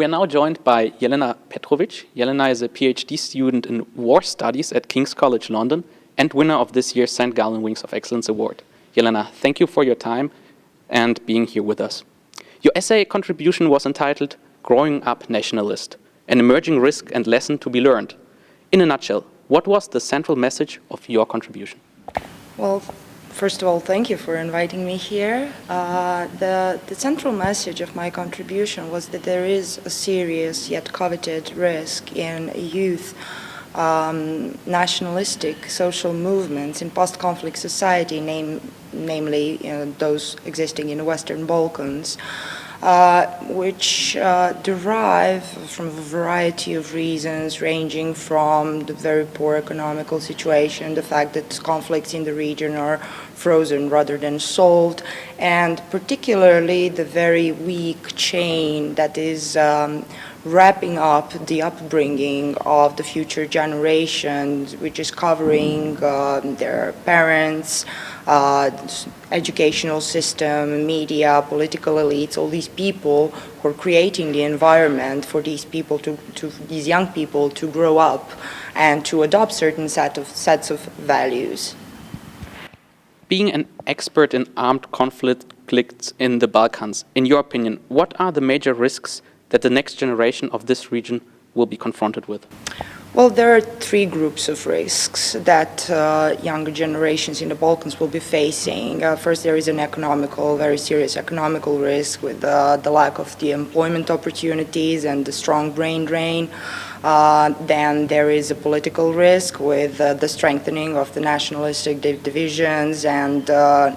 We are now joined by Jelena Petrovic. Jelena is a PhD student in War Studies at King's College London and winner of this year's St. Gallen Wings of Excellence Award. Jelena, thank you for your time and being here with us. Your essay contribution was entitled Growing Up Nationalist, an emerging risk and lesson to be learned. In a nutshell, what was the central message of your contribution? Well, first of all, thank you for inviting me here. The central message of my contribution was that there is a serious yet coveted risk in youth nationalistic social movements in post-conflict society, namely those existing in the Western Balkans, which derive from a variety of reasons, ranging from the very poor economical situation, the fact that conflicts in the region are frozen rather than solved, and particularly the very weak chain that is wrapping up the upbringing of the future generations, which is covering their parents, educational system, media, political elites, all these people who are creating the environment for these people these young people to grow up and to adopt certain sets of values. Being an expert in armed conflicts in the Balkans, in your opinion, what are the major risks that the next generation of this region will be confronted with? Well, there are three groups of risks that younger generations in the Balkans will be facing. First, there is an very serious economical risk with the lack of the employment opportunities and the strong brain drain. Then there is a political risk with the strengthening of the nationalistic divisions and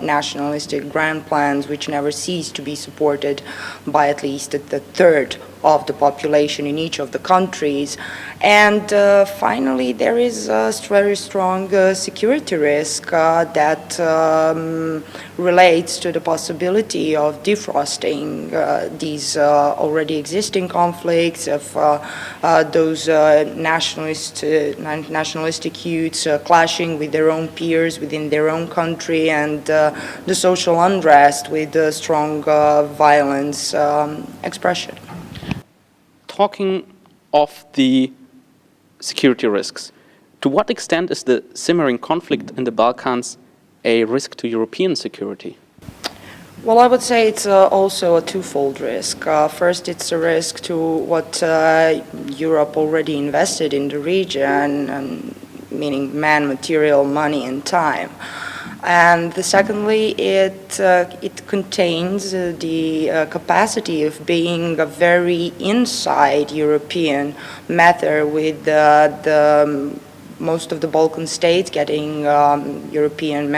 nationalistic grand plans, which never cease to be supported by at least the third of the population in each of the countries. And finally, there is a very strong security risk that relates to the possibility of defrosting these already existing conflicts, of those nationalistic youths clashing with their own peers within their own country, and the social unrest with strong violence expression. Talking of the security risks, to what extent is the simmering conflict in the Balkans a risk to European security? Well, I would say it's also a twofold risk. First, it's a risk to what Europe already invested in the region, meaning man, material, money, and time. And secondly, it contains the capacity of being a very inside European matter, with most of the Balkan states getting European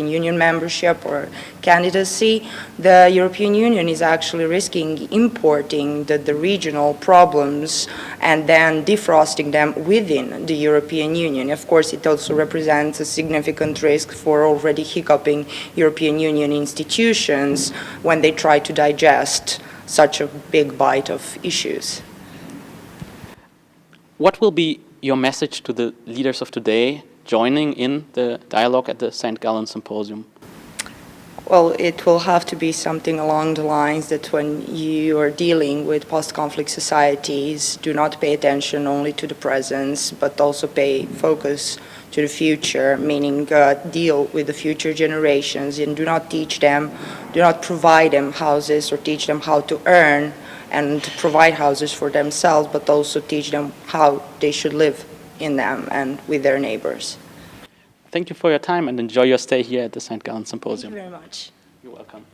Union membership or candidacy. The European Union is actually risking importing the regional problems and then defrosting them within the European Union. Of course, it also represents a significant risk for already hiccuping European Union institutions when they try to digest such a big bite of issues. What will be your message to the leaders of today joining in the dialogue at the St. Gallen Symposium? Well, it will have to be something along the lines that when you are dealing with post-conflict societies, do not pay attention only to the present, but also pay focus to the future, meaning deal with the future generations, and do not provide them houses or teach them how to earn and to provide houses for themselves, but also teach them how they should live in them and with their neighbors. Thank you for your time and enjoy your stay here at the St. Gallen Symposium. Thank you very much. You're welcome.